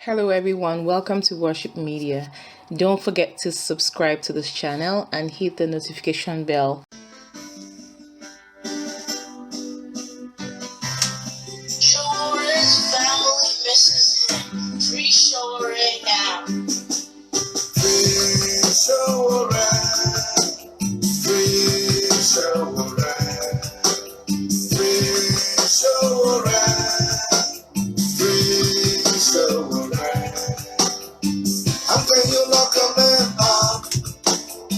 Hello everyone, welcome to Worship Media. Don't forget to subscribe to this channel and hit the notification bell. Showere's family misses him. Free Sowore now. Free Sowore. Free Sowore. Free Sowore. Free Sowore. How can you lock a man up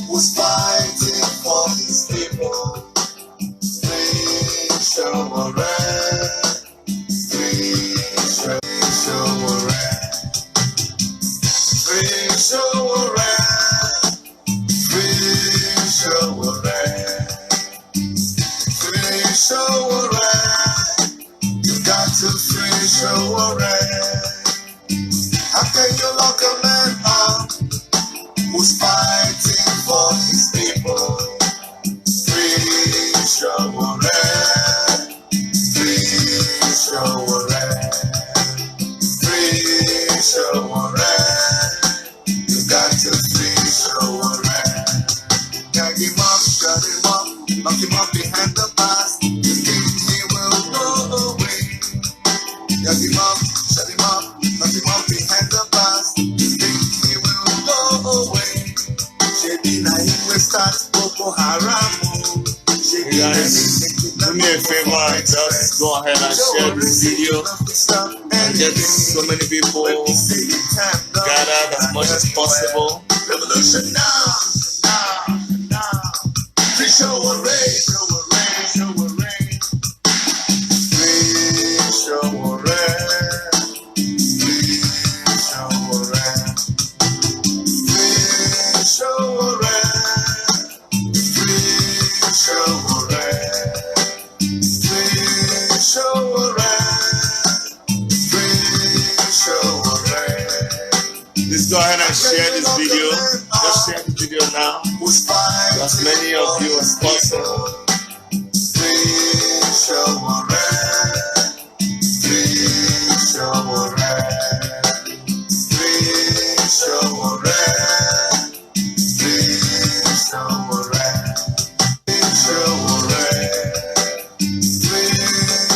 who's fighting for his people? Free Sowore. Free Sowore. Free Sowore. Free Sowore. Free Sowore. You got to free Sowore. How can you lock a man up who's fighting for his people? Free Sowore. Free Sowore. Free Sowore. You got to free Sowore. Gag him up, shut him up, lock him up behind the bars. You think he will go away? Gag him up, shut him up, lock him up behind the bars. You think he will go away? Shady na he will start Boko Haram. Hey guys, do me a favor and just go ahead and share this video and get so many people gathered as much as possible. Revolution now. Free Sowore. Free Sowore. Free Sowore. Free Sowore. Free Sowore. Free Sowore. Free Sowore. Please go ahead and share this video. Just share the video now to as many of you as possible. Free Sowore. Free Sowore. Free Sowore. Free Sowore. Free Sowore. Free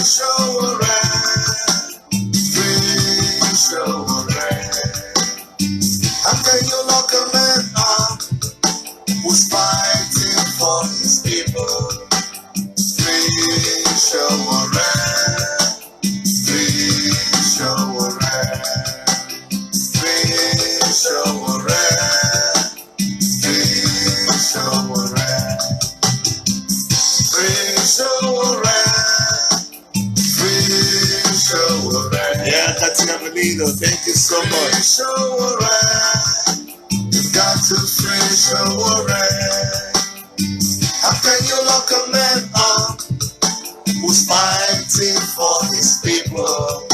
Sowore. Free Sowore. How can you lock a man up who's fighting for his people? Free Sowore. Free Sowore. Free Sowore. Free Sowore. Free Sowore. Free Sowore. Yeah, Katina Melino, thank you so Free much. Sowore. You've got to free Sowore. How can you lock a man up who's fighting for his people?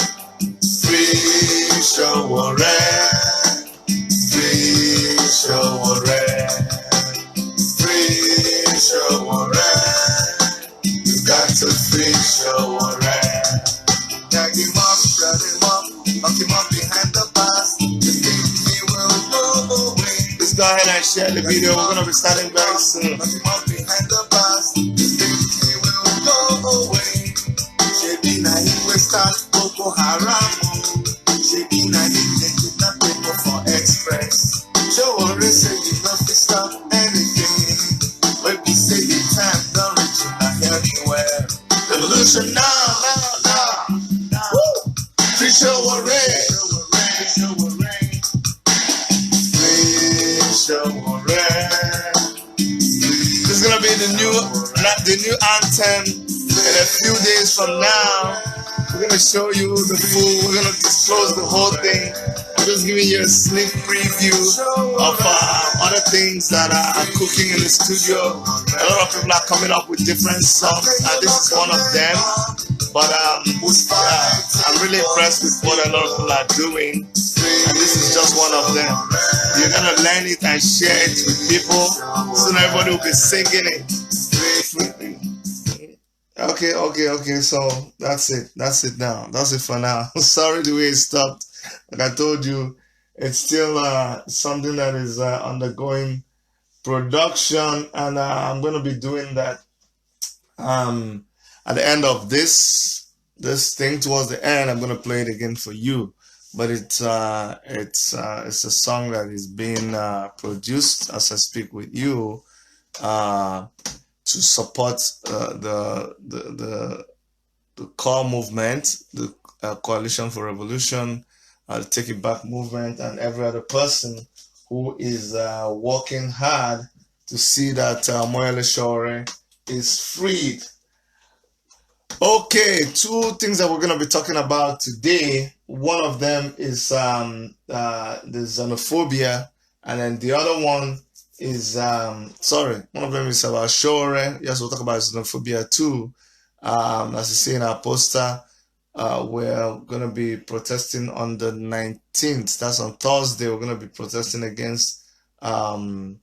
Free Sowore. Free Sowore. Free Sowore. You got to free Sowore. Gag him up, shut him up, lock him up behind the bars. You think he will go away? Please go ahead and share the video. We're gonna be starting very soon. Lock him up behind the bars. You think he will go away? Shady na he will start Boko Haram. Shady na he take kidnap people for express. Sowore say you no fit stop anything. When we say the time don't reach you not anywhere. Revolution now. Woo! Free Sowore. Free Sowore. This is gonna be the new anthem in a few days from now. We're gonna show you the full. We're gonna disclose the whole thing. I'm just giving you a sneak preview of other things that are cooking in the studio. A lot of people are coming up with different songs, and this is one of them. But yeah, I'm really impressed with what a lot of people are doing, and this is just one of them. You're gonna learn it and share it with people, so everybody will be singing it. Okay. So that's it. That's it now. That's it for now. Sorry the way it stopped. Like I told you, it's still something that is undergoing production, and I'm gonna be doing that um at the end of this thing. Towards the end, I'm gonna play it again for you. But it's a song that is being produced as I speak with you uh, to support the core movement, the Coalition for Revolution, the Take It Back movement, and every other person who is working hard to see that Moyele Sowore is freed. Okay, two things that we're going to be talking about today. One of them is the xenophobia, and then the other one is one of them is about Sowore. Yes, we'll talk about xenophobia too. As you see in our poster, we're going to be protesting on the 19th. That's on Thursday. We're going to be protesting against the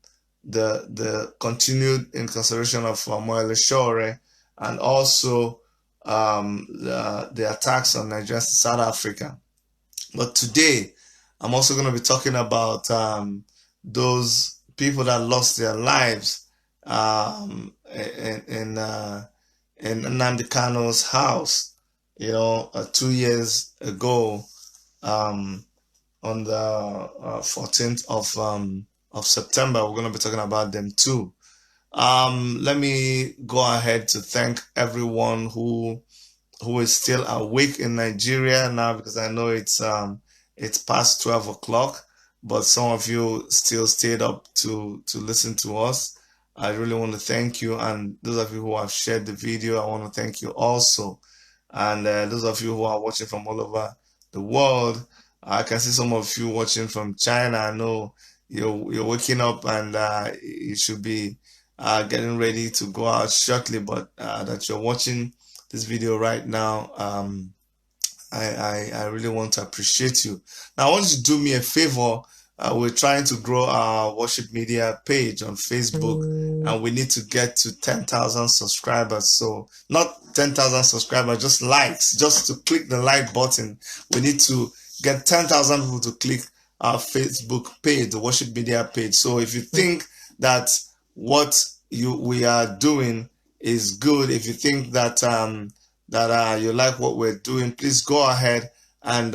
continued incarceration of Moyele Sowore, and also the attacks on Nigeria and South Africa. But today, I'm also going to be talking about those people that lost their lives in Nnamdi Kano's house, 2 years ago, on the 14th of September. We're going to be talking about them too. Let me go ahead to thank everyone who is still awake in Nigeria now, because I know it's past 12 o'clock, but some of you still stayed up to listen to us. I really want to thank you, and those of you who have shared the video, I want to thank you also. And those of you who are watching from all over the world, I can see some of you watching from China. I know you're waking up, and you should be getting ready to go out shortly, but that you're watching this video right now, I really want to appreciate you. Now, I want you to do me a favor. We're trying to grow our Worship Media page on Facebook, and we need to get to 10,000 subscribers. So not 10,000 subscribers, just likes, just to click the like button. We need to get 10,000 people to click our Facebook page, the Worship Media page. So if you think that what we are doing is good, if you think that you like what we're doing, please go ahead and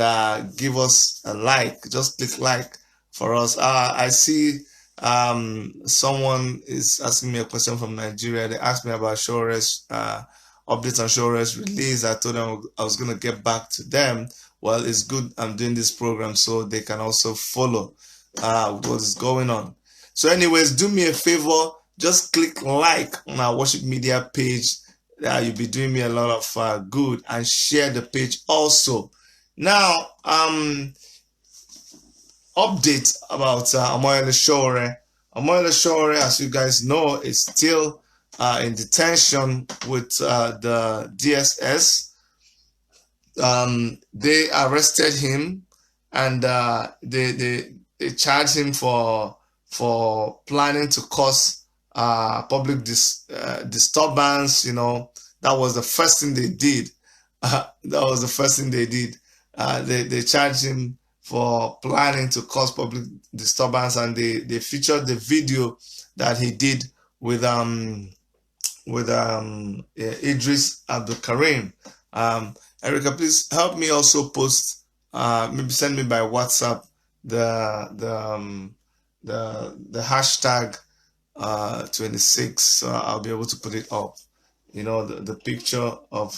give us a like. Just click like for us. I see someone is asking me a question from Nigeria. They asked me about Sowore's updates on Sowore's release. I told them I was going to get back to them. Well, it's good I'm doing this program so they can also follow what is going on. So anyways, do me a favor, just click like on our Worship Media page. You'll be doing me a lot of good, and share the page also. Now, update about Moyele Sowore. Moyele Sowore, as you guys know, is still in detention with the DSS. They arrested him, and they charged him for planning to cause public disturbance. That was the first thing they did. They charged him for planning to cause public disturbance, and they featured the video that he did with Idris Abdul Karim. Erica, please help me also post, maybe send me by WhatsApp the hashtag 26, so I'll be able to put it up. The picture of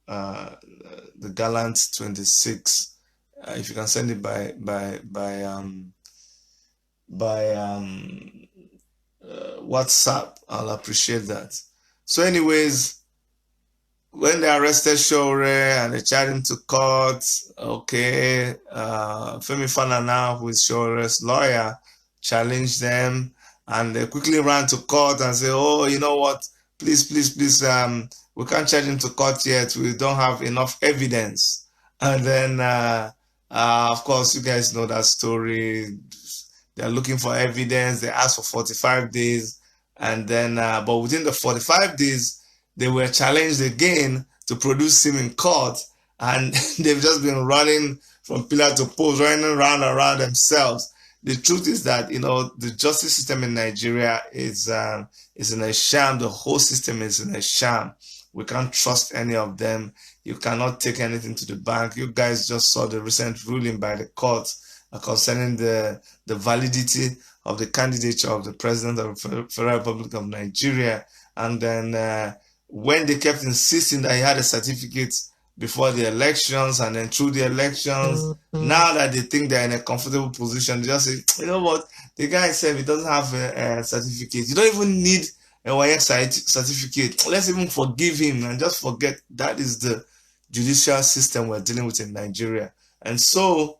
the gallant 26. If you can send it by WhatsApp, I'll appreciate that. So anyways, when they arrested Sowore and they charged him to court, okay, Femi Falana, who is Sowore's lawyer, challenged them, and they quickly ran to court and said, oh, you know what, please, we can't charge him to court yet, we don't have enough evidence. And then, of course, you guys know that story. They're looking for evidence. They asked for 45 days, and then, but within the 45 days, they were challenged again to produce him in court, and they've just been running from pillar to post, running around and around themselves. The truth is that, you know, the justice system in Nigeria is in a sham. The whole system is in a sham. We can't trust any of them. You cannot take anything to the bank. You guys just saw the recent ruling by the court concerning the validity of the candidature of the president of the Federal Republic of Nigeria. And then when they kept insisting that he had a certificate before the elections and then through the elections, now that they think they're in a comfortable position, they just say, you know what, the guy said he doesn't have a certificate. You don't even need a YX certificate. Let's even forgive him and just forget. That is the judicial system we're dealing with in Nigeria. And so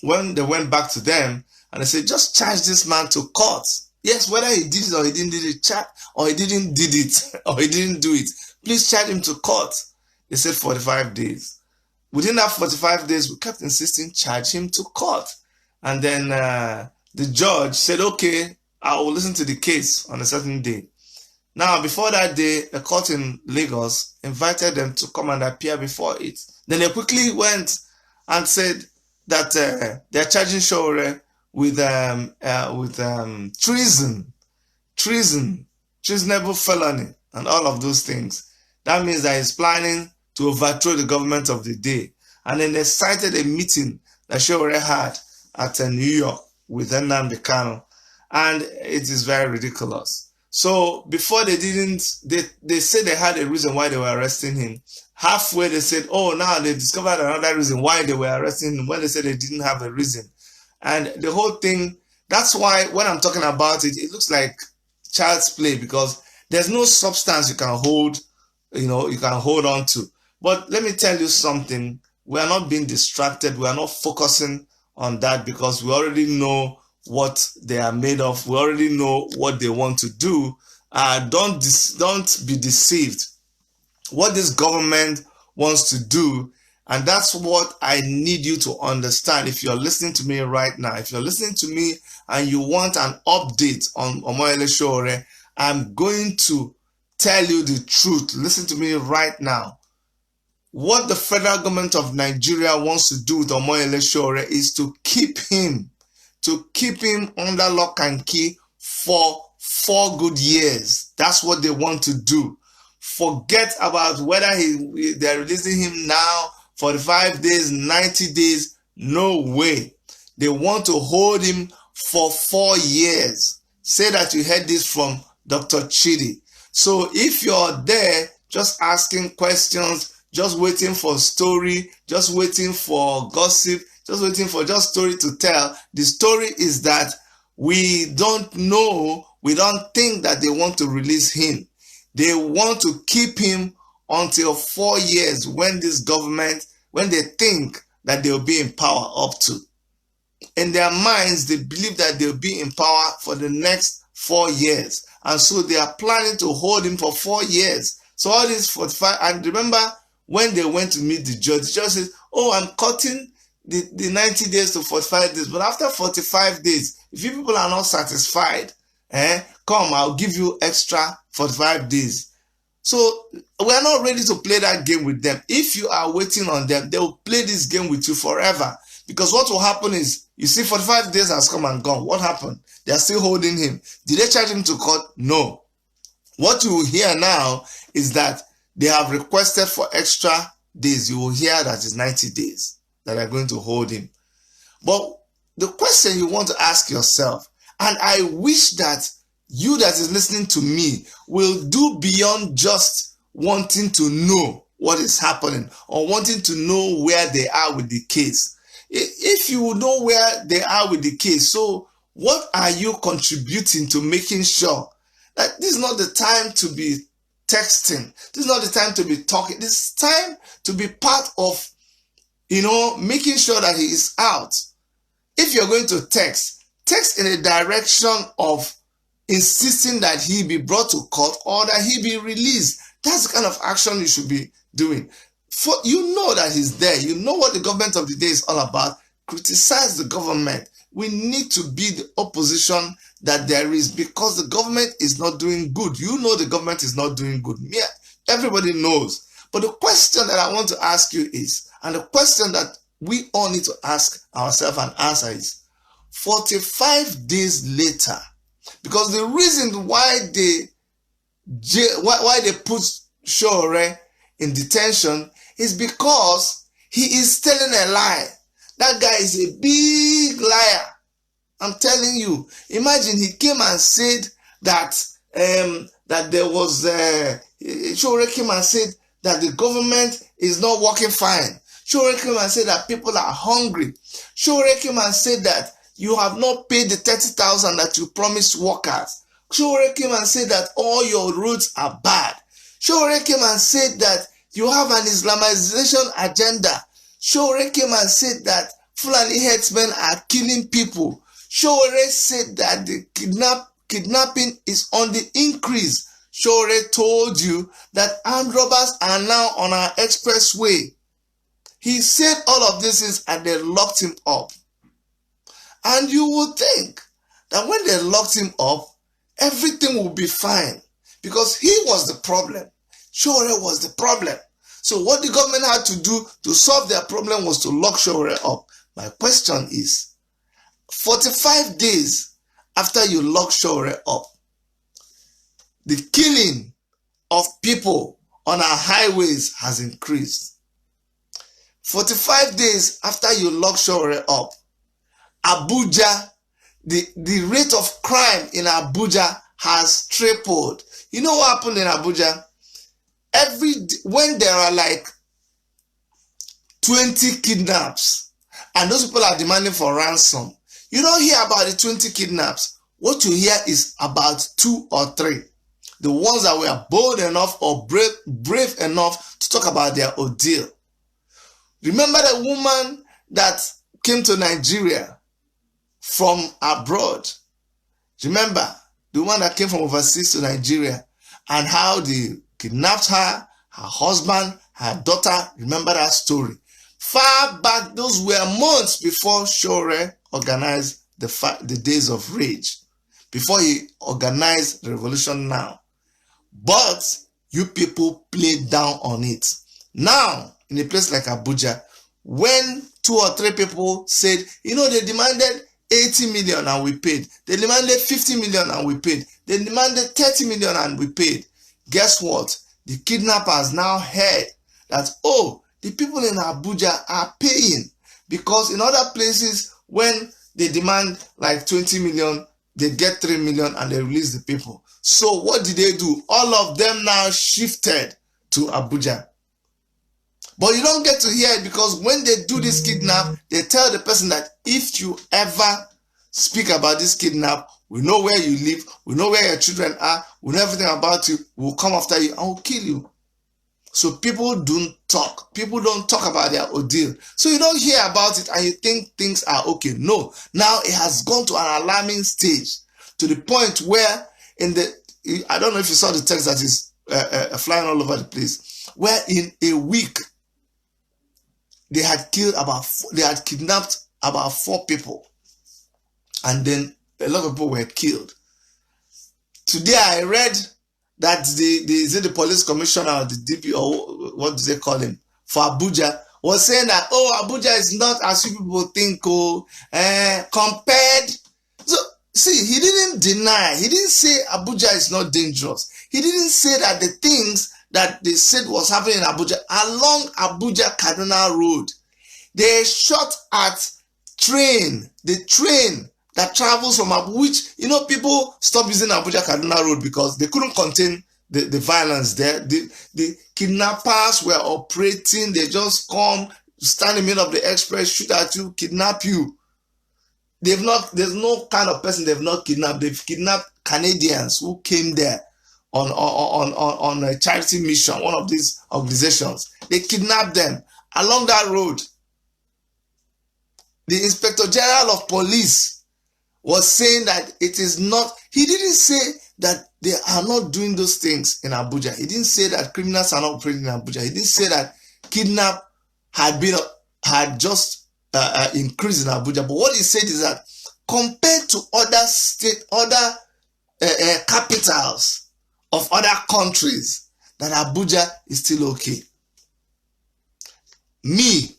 when they went back to them and they said, just charge this man to court. Yes, whether he did it or he didn't do it, or he didn't did it or he didn't do it, please charge him to court. They said 45 days. Within that 45 days, we kept insisting, charge him to court. And then the judge said, okay, I will listen to the case on a certain day. Now, before that day, a court in Lagos invited them to come and appear before it. Then they quickly went and said that they're charging Sowore with treasonable felony, and all of those things. That means that he's planning to overthrow the government of the day. And then they cited a meeting that Sowore had at New York with Nnamdi Kanu, and it is very ridiculous. So before they said they had a reason why they were arresting him. Halfway they said, oh, now they discovered another reason why they were arresting him, when they said they didn't have a reason. And the whole thing, that's why when I'm talking about it, it looks like child's play, because there's no substance you can hold, you can hold on to. But let me tell you something. We are not being distracted. We are not focusing on that, because we already know what they are made of. We already know what they want to do. Don't be deceived. What this government wants to do, and that's what I need you to understand. If you're listening to me right now, if you're listening to me and you want an update on Omoyele Sowore, I'm going to tell you the truth. Listen to me right now. What the federal government of Nigeria wants to do with Omoyele Sowore is to keep him under lock and key for 4 good years. That's what they want to do. Forget about whether they're releasing him now, 45 days, 90 days. No way. They want to hold him for 4 years. Say that you heard this from Dr. Chidi. So if you're there just asking questions, just waiting for story, just waiting for gossip, just waiting for just story to tell, the story is that we don't know, we don't think that they want to release him. They want to keep him until 4 years, when this government, when they think that they'll be in power up to. In their minds, they believe that they'll be in power for the next 4 years. And so they are planning to hold him for 4 years. So all this 45, and remember when they went to meet the judge says, oh, I'm cutting the 90 days to 45 days. But after 45 days, if you people are not satisfied, come, I'll give you extra 45 days. So we're not ready to play that game with them. If you are waiting on them, they will play this game with you forever. Because what will happen is, you see, 45 days has come and gone. What happened? They are still holding him. Did they charge him to court? No. What you will hear now is that they have requested for extra days. You will hear that it's 90 days that are going to hold him. But the question you want to ask yourself, and I wish that you that is listening to me will do beyond just wanting to know what is happening or wanting to know where they are with the case. If you know where they are with the case, so what are you contributing to making sure that this is not the time to be texting, this is not the time to be talking, this is time to be part of, making sure that he is out. If you're going to text in a direction of insisting that he be brought to court or that he be released. That's the kind of action you should be doing. For you know that he's there. You know what the government of the day is all about. Criticize the government. We need to be the opposition that there is, because the government is not doing good. You know the government is not doing good. Everybody knows. But the question that I want to ask you is, and the question that we all need to ask ourselves and answer is, 45 days later, because the reason why they put Sowore in detention is because he is telling a lie. That guy is a big liar. I'm telling you. Imagine he came and said that there was Sowore came and said that the government is not working fine. Sowore came and said that people are hungry. Sowore came and said that you have not paid the 30,000 that you promised workers. Sowore came and said that all your roads are bad. Sowore came and said that you have an Islamization agenda. Sowore came and said that Fulani headsmen are killing people. Sowore said that the kidnapping is on the increase. Sowore told you that armed robbers are now on our expressway. He said all of this things and they locked him up. And you would think that when they locked him up, everything will be fine because he was the problem. Sowore was the problem. So what the government had to do to solve their problem was to lock Sowore up. My question is, 45 days after you lock Sowore up, the killing of people on our highways has increased. 45 days after you lock Sowore up, Abuja, the rate of crime in Abuja has tripled. You know what happened in Abuja? When there are like 20 kidnaps and those people are demanding for ransom, you don't hear about the 20 kidnaps. What you hear is about 2 or 3. The ones that were bold enough or brave enough to talk about their ordeal. Remember the woman that came to Nigeria from abroad? Remember the one that came from overseas to Nigeria and how they kidnapped her husband, her daughter? Remember that story? Far back, those were months before Sowore organized the Days of Rage, before he organized the Revolution Now. But you people played down on it. Now, in a place like Abuja, when 2 or 3 people said, they demanded 80 million and we paid. They demanded 50 million and we paid. They demanded 30 million and we paid. Guess what? The kidnappers now heard that, the people in Abuja are paying, because in other places, when they demand like 20 million, they get 3 million and they release the people. So what did they do? All of them now shifted to Abuja. But you don't get to hear it, because when they do this kidnap, they tell the person that if you ever speak about this kidnap, we know where you live, we know where your children are, we know everything about you, we'll come after you and we'll kill you. So people don't talk. People don't talk about their ordeal. So you don't hear about it and you think things are okay. No. Now it has gone to an alarming stage, to the point where I don't know if you saw the text that is flying all over the place, where in a week they had kidnapped about 4 people, and then a lot of people were killed. Today I read that the police commissioner or the DP, or what do they call him, for Abuja, was saying that, Abuja is not as you people think, compared. So, see, he didn't deny, he didn't say Abuja is not dangerous. He didn't say that the things that they said was happening in Abuja, along Abuja-Kaduna Road, they shot at the train that travels from Abuja, which, people stopped using Abuja-Kaduna Road because they couldn't contain the violence there. The kidnappers were operating. They just come, stand in the middle of the express, shoot at you, kidnap you. There's no kind of person they've not kidnapped. They've kidnapped Canadians who came there on a charity mission, one of these organizations. They kidnapped them along that road. The Inspector General of Police was saying that it is not, he didn't say that they are not doing those things in Abuja. He didn't say that criminals are not operating in Abuja. He didn't say that kidnap had just increased in Abuja. But what he said is that compared to other capitals of other countries, that Abuja is still okay. Me,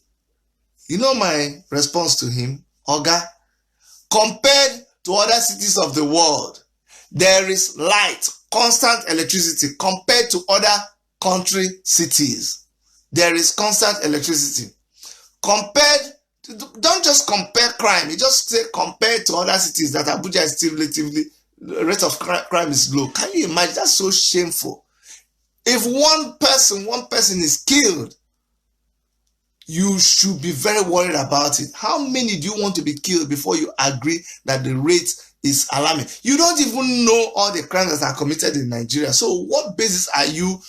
you know my response to him? Oga, compared to other cities of the world, there is light, constant electricity compared to other country cities. There is constant electricity. Compared to, don't just compare crime, you just say compared to other cities that Abuja is still relatively, the rate of crime is low. Can you imagine? That's so shameful. If one person is killed, you should be very worried about it. How many do you want to be killed before you agree that the rate is alarming? You don't even know all the crimes that are committed in Nigeria. So what are you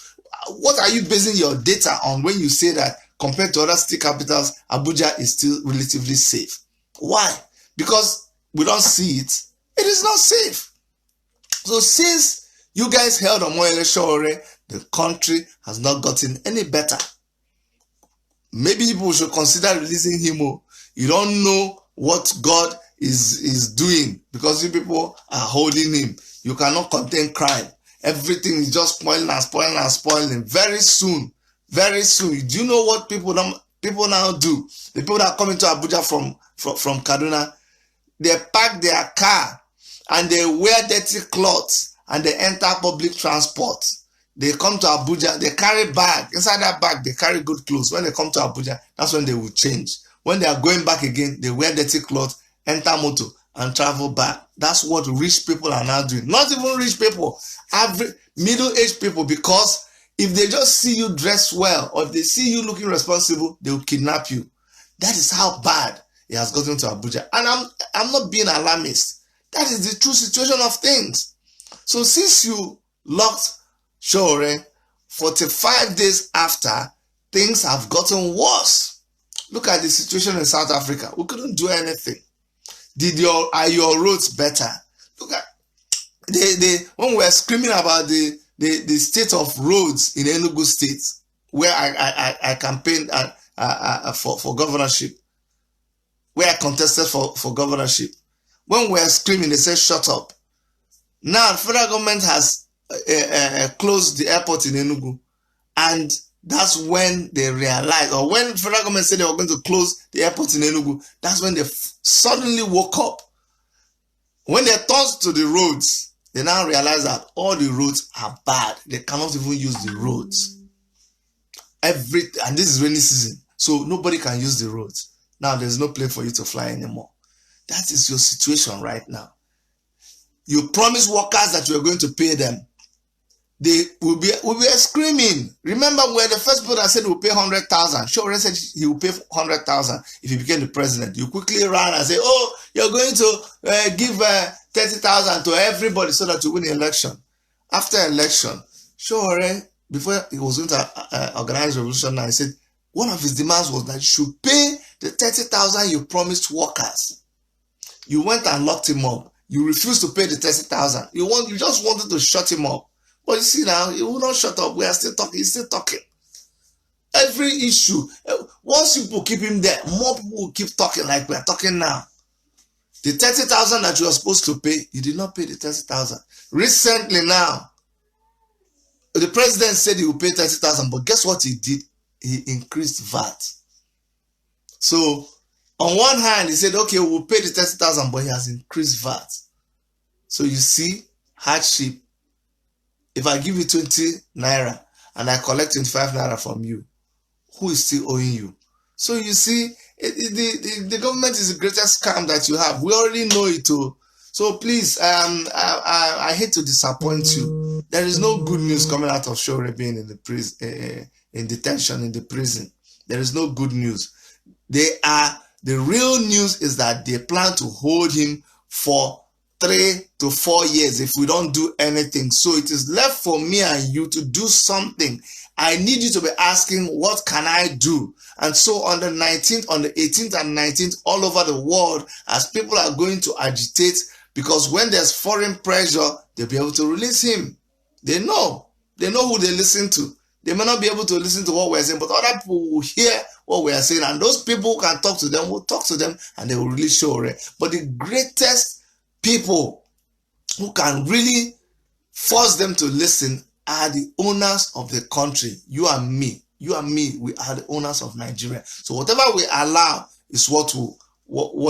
basing your data on when you say that compared to other city capitals, Abuja is still relatively safe? Why? Because we don't see it. It is not safe. So since you guys held Omoyele Sowore, the country has not gotten any better. Maybe people should consider releasing him. You don't know what God is doing because you people are holding him. You cannot contain crime. Everything is just spoiling and spoiling and spoiling. Very soon. Do you know what people now do? The people that come into Abuja from Kaduna, they pack their car and they wear dirty clothes and they enter public transport. They come to Abuja, they carry bag. Inside that bag, they carry good clothes. When they come to Abuja, that's when they will change. When they are going back again, they wear dirty clothes, enter motor, and travel back. That's what rich people are now doing. Not even rich people, average middle-aged people, because if they just see you dress well or if they see you looking responsible, they will kidnap you. That is how bad it has gotten to Abuja. And I'm not being alarmist. That is the true situation of things. So since you locked Sowore, 45 days after, things have gotten worse. Look at the situation in South Africa. We couldn't do anything. Are your roads better? Look at when we were screaming about the state of roads in Enugu State, where I campaigned for governorship, where I contested for governorship. When we were screaming, they said, shut up. Now, the federal government has closed the airport in Enugu, and that's when they realized, or when the federal government said they were going to close the airport in Enugu, that's when they suddenly woke up. When they turned to the roads, they now realize that all the roads are bad. They cannot even use the roads. And this is rainy season, so nobody can use the roads. Now there's no plane for you to fly anymore. That is your situation right now. You promised workers that you are going to pay them. They will be screaming. Remember, we're the first people that said we'll pay 100,000. Sowore said he will pay 100,000 if he became the president. You quickly ran and say, oh, you're going to give 30,000 to everybody so that you win the election. After election, Sowore, before he was going to organize revolution, now he said one of his demands was that you should pay the 30,000 you promised workers. You went and locked him up. You refused to pay the 30,000. You just wanted to shut him up. But you see now, he will not shut up. We are still talking. He's still talking. Every issue, once people keep him there, more people will keep talking like we are talking now. The 30,000 that you are supposed to pay, you did not pay the 30,000. Recently now, the president said he will pay 30,000, but guess what he did? He increased VAT. So, on one hand, he said, okay, we'll pay the 30,000, but he has increased VAT. So you see, hardship. If I give you 20 naira and I collect 25 naira from you, who is still owing you? So you see, the government is the greatest scam that you have. We already know it too. So please, I hate to disappoint you. There is no good news coming out of Sowore being in the prison, in detention, in the prison. There is no good news. The real news is that they plan to hold him for 3 to 4 years if we don't do anything. So it is left for me and you to do something. I need you to be asking, what can I do? And so on the 19th, on the 18th and 19th, all over the world, as people are going to agitate, because when there's foreign pressure, they'll be able to release him. They know who they listen to. They may not be able to listen to what we're saying, but other people will hear what we are saying, and those people who can talk to them will talk to them, and they will release Sowore. But the greatest people who can really force them to listen are the owners of the country. You and me, we are the owners of Nigeria. So whatever we allow is what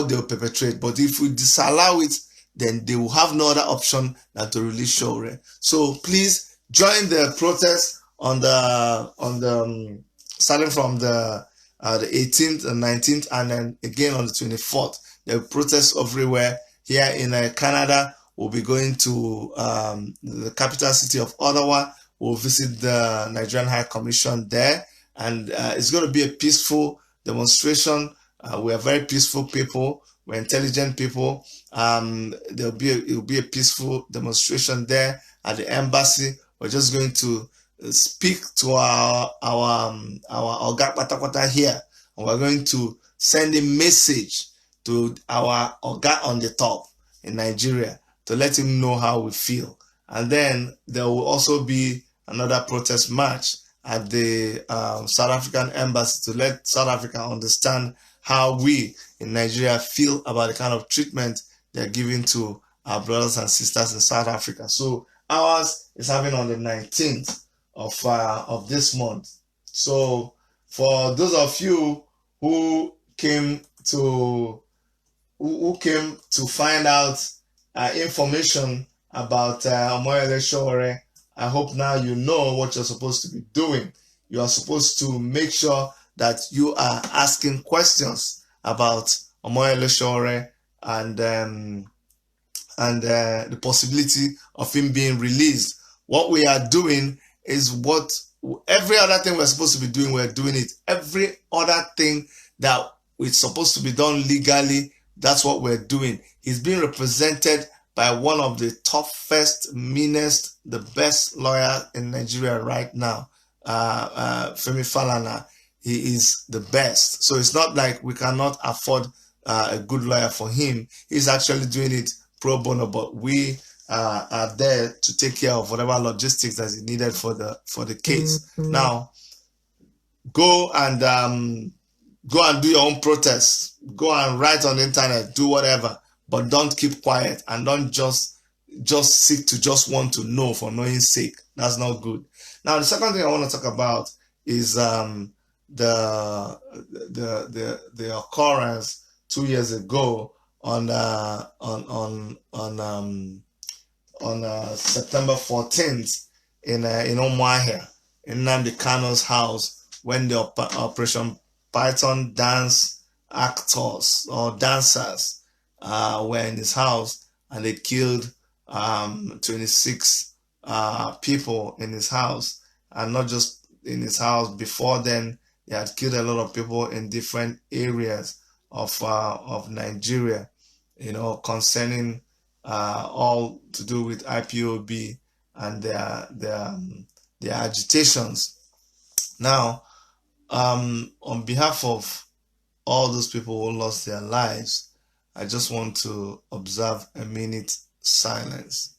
they'll perpetrate. But if we disallow it, then they will have no other option than to release Sowore. So please join the protest on the starting from the 18th and 19th, and then again on the 24th. There are protests everywhere. Here in Canada, we'll be going to the capital city of Ottawa. We'll visit the Nigerian High Commission there, and it's going to be a peaceful demonstration. We are very peaceful people. We're intelligent people. It will be a peaceful demonstration there at the embassy. We're just going to speak to our Oga Patapata here, and we're going to send a message to our Oga on the top in Nigeria to let him know how we feel. And then there will also be another protest march at the South African embassy to let South Africa understand how we in Nigeria feel about the kind of treatment they're giving to our brothers and sisters in South Africa. So ours is happening on the 19th of this month. So for those of you who came to find out information about Omoyele Sowore, I hope now you know what you're supposed to be doing. You are supposed to make sure that you are asking questions about Omoyele Sowore and the possibility of him being released. What we are doing is what every other thing we're supposed to be doing, we're doing it. Every other thing that it's supposed to be done legally, that's what we're doing. He's being represented by one of the toughest, meanest, the best lawyer in Nigeria right now, Femi Falana. He is the best. So it's not like we cannot afford a good lawyer for him. He's actually doing it pro bono, but we are there to take care of whatever logistics that is needed for the case. Now, go and do your own protest. Go and write on the internet, do whatever, but don't keep quiet and don't just seek to just want to know for knowing's sake. That's not good. Now, the second thing I want to talk about is the occurrence 2 years ago on September 14th in Umuahia, in Nnamdi Kano's house, when the Operation Python dance actors or dancers were in his house, and they killed 26 people in his house. And not just in his house, before then they had killed a lot of people in different areas of Nigeria, concerning all to do with IPOB and their agitations. Now, on behalf of all those people who lost their lives, I just want to observe a minute silence.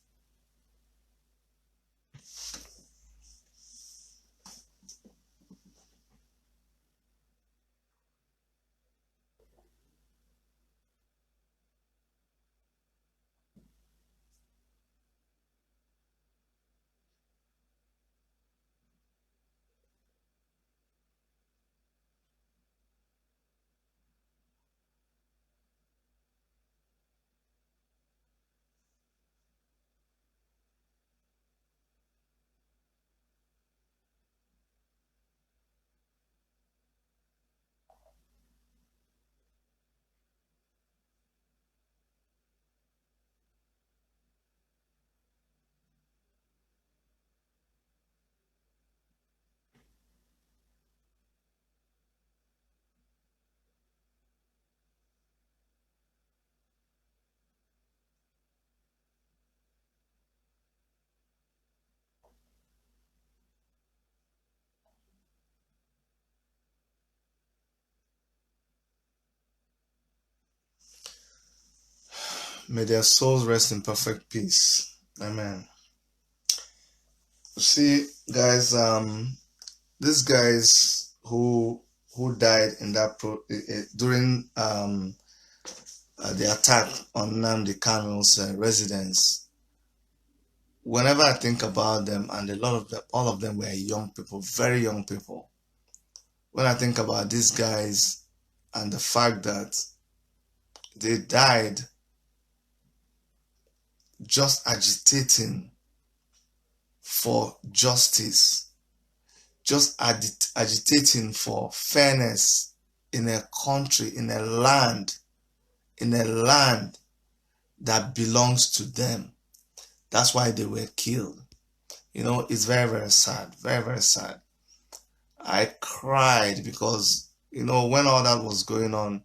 May their souls rest in perfect peace. Amen. See, guys, these guys who died in that during the attack on Nnamdi Kano's residence, whenever I think about them, and a lot of them, all of them were young people, very young people. When I think about these guys and the fact that they died just agitating for justice, just agitating for fairness in a country, in a land that belongs to them. That's why they were killed. You know, it's very, very sad, very, very sad. I cried because, you know, when all that was going on,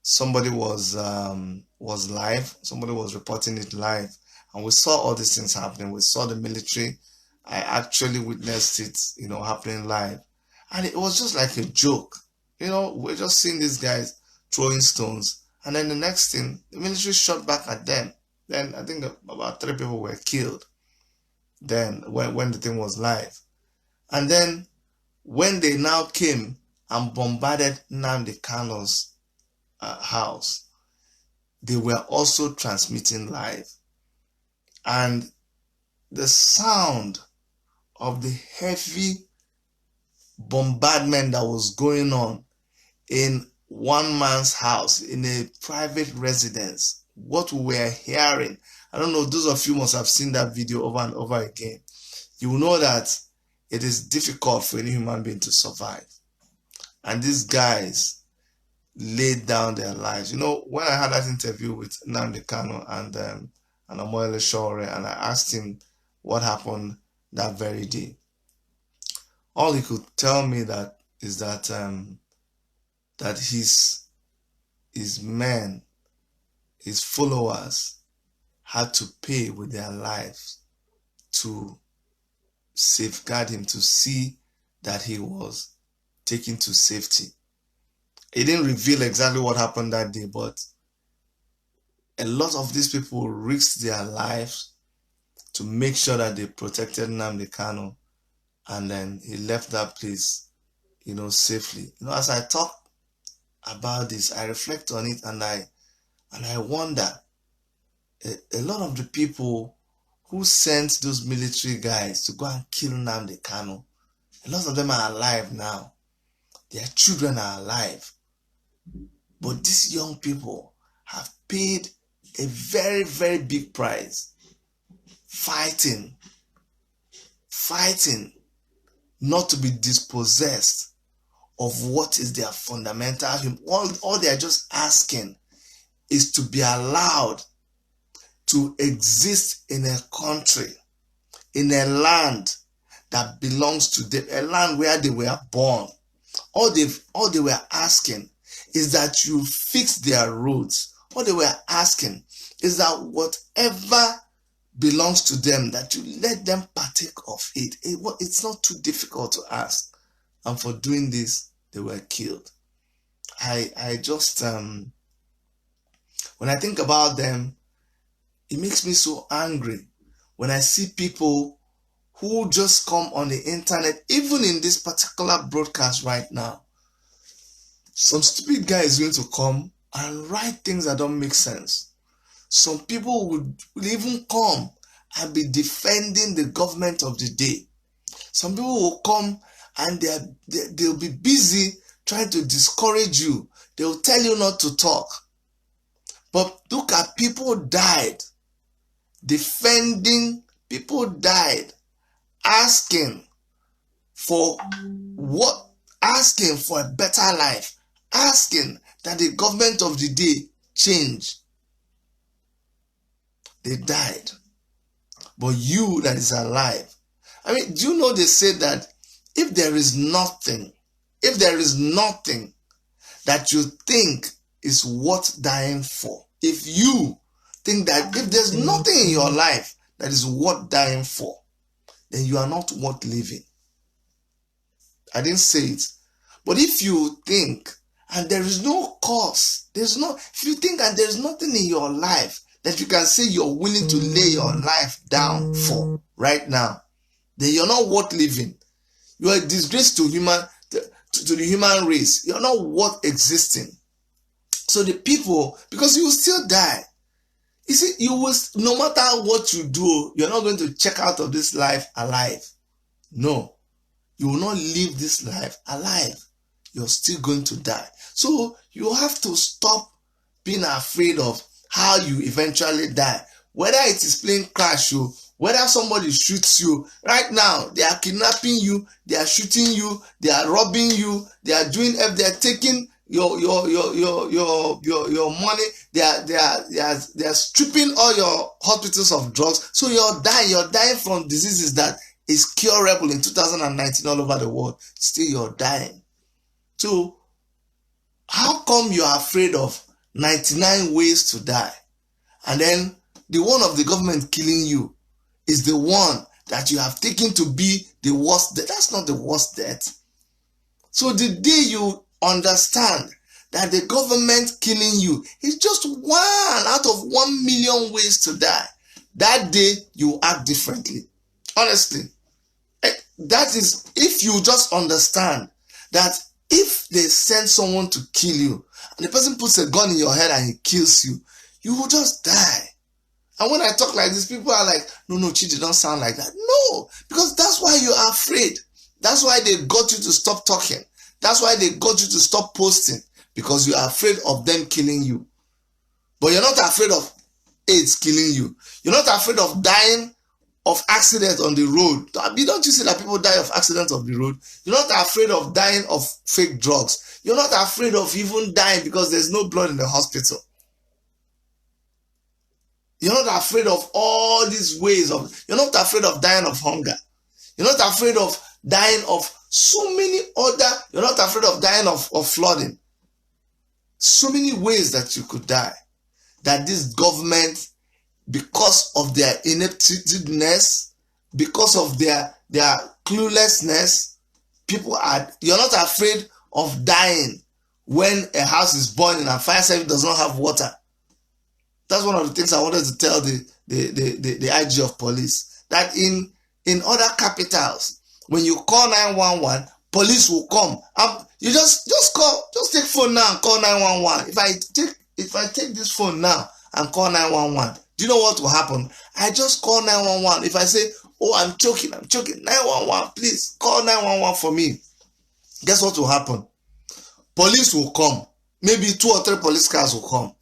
somebody was live, somebody was reporting it live, and we saw all these things happening. We saw the military. I actually witnessed it, you know, happening live, and it was just like a joke. You know, we're just seeing these guys throwing stones, and then the next thing, the military shot back at them. Then I think about 3 people were killed. Then when the thing was live, and then when they now came and bombarded Nnamdi Kanu's house, they were also transmitting live, and the sound of the heavy bombardment that was going on in one man's house, in a private residence, what we were hearing, I don't know, those of you must have seen that video over and over again. You will know that it is difficult for any human being to survive. And these guys laid down their lives. You know, when I had that interview with Nnamdi Kanu and Sowore, and I asked him what happened that very day, all he could tell me is that his men, his followers, had to pay with their lives to safeguard him, to see that he was taken to safety. He didn't reveal exactly what happened that day, but a lot of these people risked their lives to make sure that they protected Nnamdi Kanu, and then he left that place, you know, safely. You know, as I talk about this, I reflect on it, and I wonder, a lot of the people who sent those military guys to go and kill Nnamdi Kanu, a lot of them are alive now. Their children are alive. But these young people have paid a very, very big price fighting not to be dispossessed of what is their fundamental human. All they are just asking is to be allowed to exist in a country, in a land that belongs to them, a land where they were born. All they were asking is that you fix their roads. All they were asking is that whatever belongs to them, that you let them partake of it. It's not too difficult to ask. And for doing this, they were killed. I just, when I think about them, it makes me so angry when I see people who just come on the internet, even in this particular broadcast right now. Some stupid guy is going to come and write things that don't make sense. Some people would even come and be defending the government of the day. Some people will come and they'll be busy trying to discourage you. They'll tell you not to talk. But look at, people died defending, people died asking for what? Asking for a better life. Asking that the government of the day change. They died. But you that is alive, I mean, do you know they say that if there is nothing that you think is worth dying for, if you think that if there's nothing in your life that is worth dying for, then you are not worth living. I didn't say it. But if you think and there is no cause, if you think and there's nothing in your life that you can say you're willing to lay your life down for right now, then you're not worth living. You are a disgrace to the human race. You're not worth existing. So the people, because you will still die. You see, you will, no matter what you do, you're not going to check out of this life alive. No, you will not live this life alive. You're still going to die. So you have to stop being afraid of how you eventually die. Whether it is plane crash, whether somebody shoots you. Right now, they are kidnapping you, they are shooting you, they are robbing you, they are taking your money, they are stripping all your hospitals of drugs. So you're dying from diseases that is curable in 2019 all over the world. Still you're dying. So how come you are afraid of 99 ways to die, and then the one of the government killing you is the one that you have taken to be the worst death? That's not the worst death. So the day you understand that the government killing you is just 1 out of 1 million ways to die, that day you act differently. Honestly, that is, if you just understand that if they send someone to kill you and the person puts a gun in your head and he kills you, you will just die. And when I talk like this, people are like, no, Chidi, don't sound like that. No, because that's why you are afraid. That's why they got you to stop talking. That's why they got you to stop posting, because you are afraid of them killing you. But you're not afraid of AIDS killing you. You're not afraid of dying of accidents on the road. Don't you see that people die of accidents on the road? You're not afraid of dying of fake drugs. You're not afraid of even dying because there's no blood in the hospital. You're not afraid of all these ways of, you're not afraid of dying of hunger. You're not afraid of dying of so many other, you're not afraid of dying of flooding. So many ways that you could die. That this government, because of their ineptitudeness, because of their cluelessness, you're not afraid of dying when a house is burning and fire service does not have water. That's one of the things I wanted to tell the IG of police, that in other capitals, when you call 911, police will come. You just take phone now and call 911. If I take this phone now and call 911, do you know what will happen? I just call 911. If I say, oh, I'm choking, 911, please call 911 for me. Guess what will happen? Police will come. Maybe 2 or 3 police cars will come.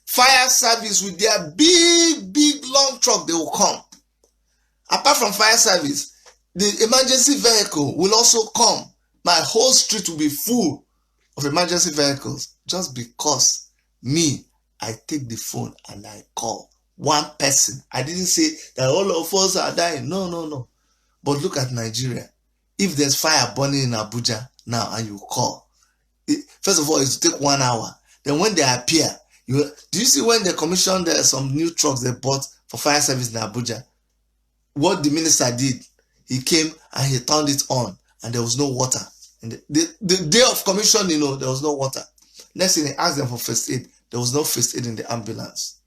Fire service with their big long truck, they will come. Apart from fire service, the emergency vehicle will also come. My whole street will be full of emergency vehicles, just because I take the phone and I call one person. I didn't say that all of us are dying. No. But look at Nigeria. If there's fire burning in Abuja now and you call, first of all, it will take 1 hour. Then when they appear, do you see when they commissioned some new trucks they bought for fire service in Abuja? What the minister did, he came and he turned it on and there was no water. And the day of commission, there was no water. Next thing, he asked them for first aid. There was no first aid in the ambulance.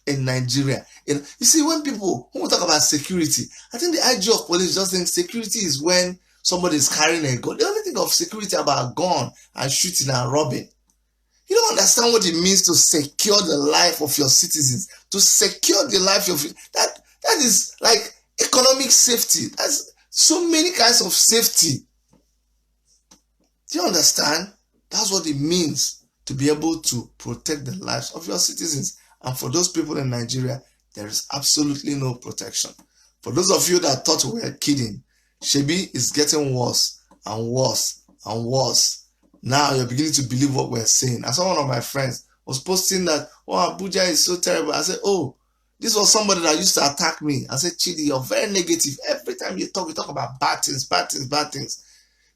In Nigeria. You see, when we talk about security, I think the IG of police just think security is when somebody is carrying a gun. They only think of security about a gun and shooting and robbing. You don't understand what it means to secure the life of your citizens. To secure the life of that is like economic safety. That's so many kinds of safety. Do you understand? That's what it means to be able to protect the lives of your citizens. And for those people in Nigeria, there is absolutely no protection. For those of you that thought we were kidding, Shebi is getting worse and worse and worse. Now you're beginning to believe what we're saying. I saw one of my friends was posting that, oh, Abuja is so terrible. I said, oh, this was somebody that used to attack me. I said, Chidi, you're very negative. Every time you talk about bad things.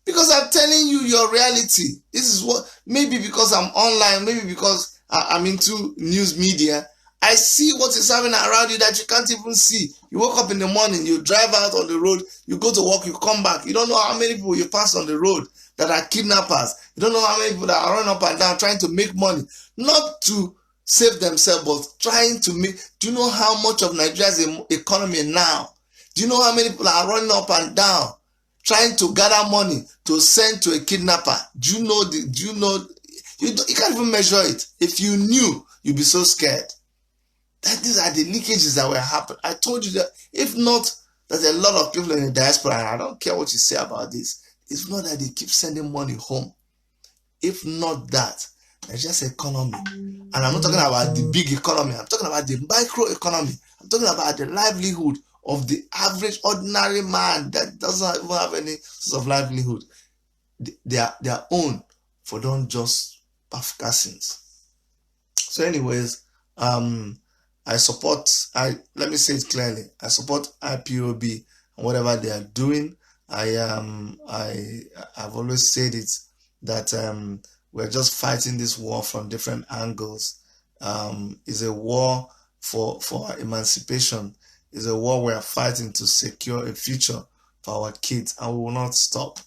Because I'm telling you your reality. This is what, maybe because I'm online, maybe because I'm into news media, I see what is happening around you that you can't even see. You wake up in the morning, you drive out on the road, you go to work, you come back. You don't know how many people you pass on the road that are kidnappers. You don't know how many people that are running up and down trying to make money. Not to save themselves, but trying to make. Do you know how much of Nigeria's economy now? Do you know how many people are running up and down trying to gather money to send to a kidnapper? Do you know? You can't even measure it. If you knew, you'd be so scared. These are the leakages that were happening. I told you that if not, there's a lot of people in the diaspora, and I don't care what you say about this. If not that they keep sending money home. If not that, Nigeria's economy, and I'm not talking about the big economy, I'm talking about the micro economy. I'm talking about the livelihood of the average ordinary man that doesn't even have any source of livelihood. Their own for don't just Africa sins. So anyways, I support, let me say it clearly, I support IPOB and whatever they are doing. I've always said it, that we're just fighting this war from different angles. It's a war for our emancipation. It's a war we're fighting to secure a future for our kids, and we will not stop.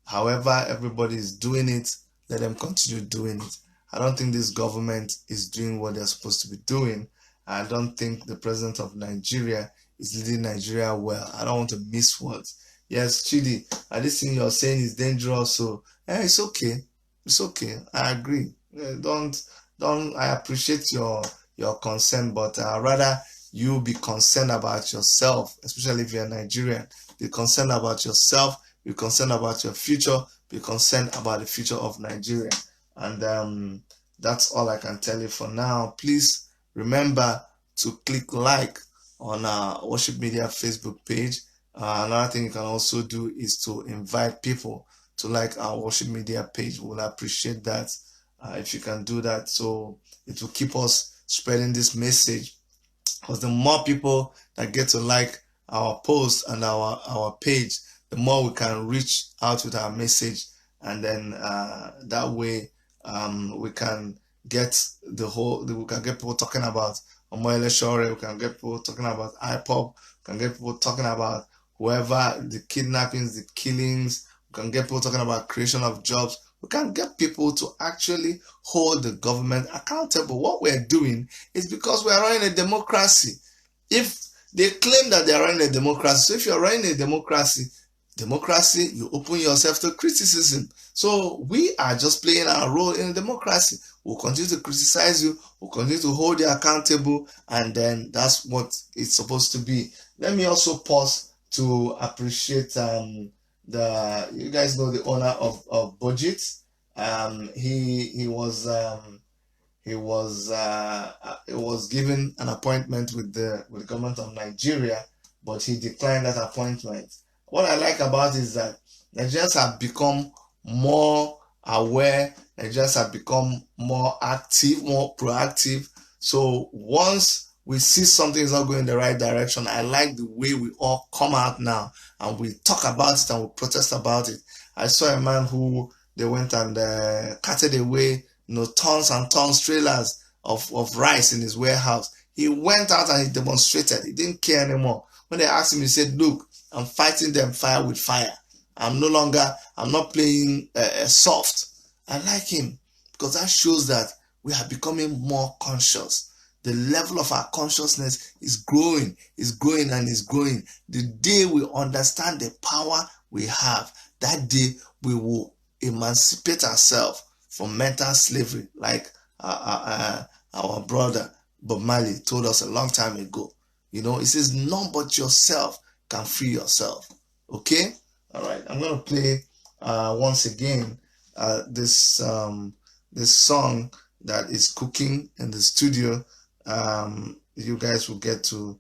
However everybody is doing it, let them continue doing it. I don't think this government is doing what they're supposed to be doing. I don't think the president of Nigeria is leading Nigeria well. I don't want to miss words. Yes, Chidi, this thing you're saying is dangerous, so it's okay. It's okay. I agree. Don't. I appreciate your concern, but rather you be concerned about yourself, especially if you're Nigerian. Be concerned about yourself. Be concerned about your future. Be concerned about the future of Nigeria. And that's all I can tell you for now. Please remember to click like on our Worship Media Facebook page. Another thing you can also do is to invite people to like our Worship Media page. We'll appreciate that if you can do that. So it will keep us spreading this message, because the more people that get to like our post and our page, the more we can reach out with our message, and then that way we can get we can get people talking about Sowore, we can get people talking about IPOB, we can get people talking about whoever, the kidnappings, the killings, we can get people talking about creation of jobs. We can get people to actually hold the government accountable. What we're doing is because we are running a democracy. If they claim that they are running a democracy, so if you're running a democracy, you open yourself to criticism. So we are just playing our role in a democracy. We'll continue to criticize you, we'll continue to hold you accountable, and then that's what it's supposed to be. Let me also pause to appreciate you guys know the owner of Budget. He was given an appointment with the government of Nigeria, but he declined that appointment. What I like about it is that Nigerians have become more aware, Nigerians have become more active, more proactive. So once we see something is not going in the right direction, I like the way we all come out now and we talk about it and we protest about it. I saw a man who they went and carted away tons and tons, trailers of rice in his warehouse. He went out and he demonstrated. He didn't care anymore. When they asked him, he said, look, I'm fighting them fire with fire. I'm not playing soft. I like him because that shows that we are becoming more conscious. The level of our consciousness is growing, and is growing. The day we understand the power we have, that day we will emancipate ourselves from mental slavery, like our brother Bob Marley told us a long time ago. He says, none but yourself can free yourself. Okay? All right. I'm going to play once again this song that is cooking in the studio. You guys will get to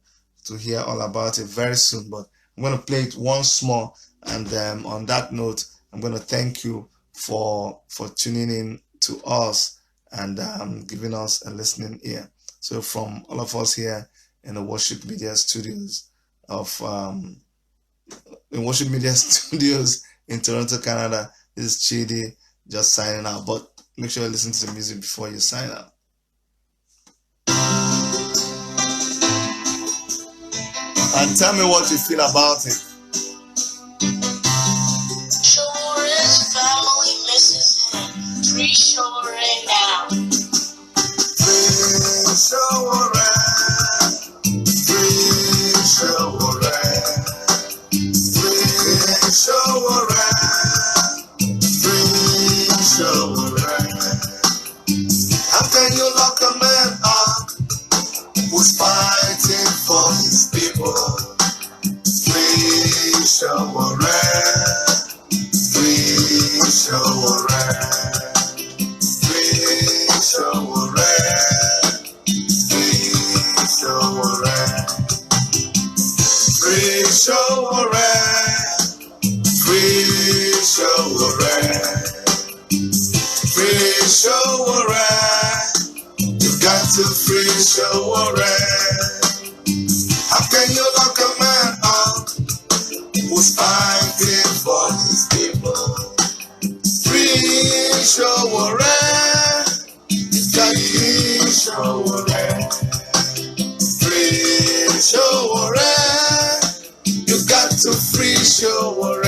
hear all about it very soon, but I'm going to play it once more. And on that note, I'm going to thank you for tuning in to us and giving us a listening ear. So from all of us here in the Worship Media Studios in Toronto, Canada, this is Chidi just signing out. But make sure you listen to the music before you sign out. And tell me what you feel about it. Sowore's family misses him. Free Sowore now. Free Sowore. Free Sowore. Free Sowore. Free Sowore. How can you lock a man up who's You got to free Sowore. How can you lock a man up who's fighting for his people? Free Sowore. You got to free Sowore. Free Sowore. You got to free Sowore.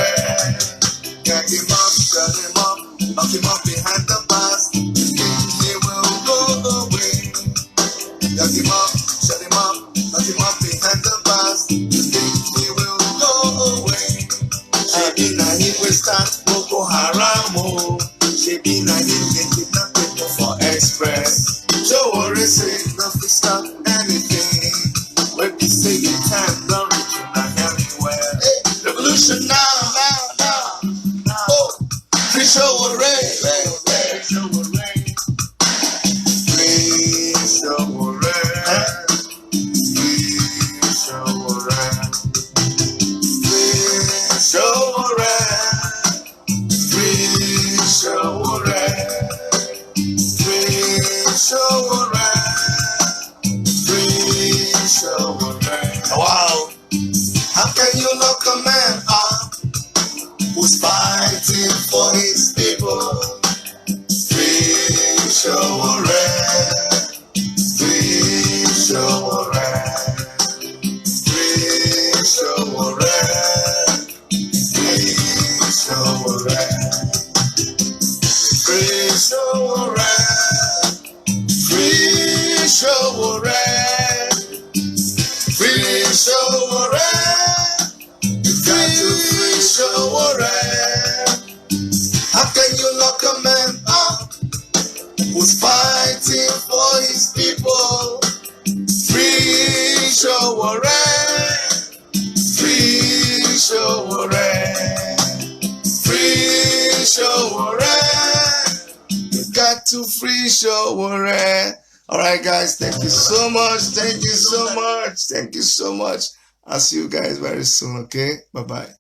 Get him up, shut him up, lock him up behind the bars. He will go away. Get him up, shut him up, lock him up behind the bars. He will go away. Shebi na him we start Boko Haram. Shebi na him get kidnap people for express. Sowore say nothing stop anything. When we say the time don't reach you not anywhere. Hey, revolution now. Oh, free Sowore. Free Sowore. Free Sowore. Free Sowore. Free Sowore. Free Sowore. Free Sowore. Wow. How can you lock a man up who's fighting for his people? Free Sowore. Free Sowore. Free Sowore. Free Sowore. Free Sowore. Free Sowore. Free Sowore. You got to free Sowore. How can you lock a man up who's fighting for his people? Free Sowore. Free Sowore. Free Sowore. You got to free Sowore. Alright guys, thank you so much. Thank you so much. Thank you so much. I'll see you guys very soon, okay? Bye-bye.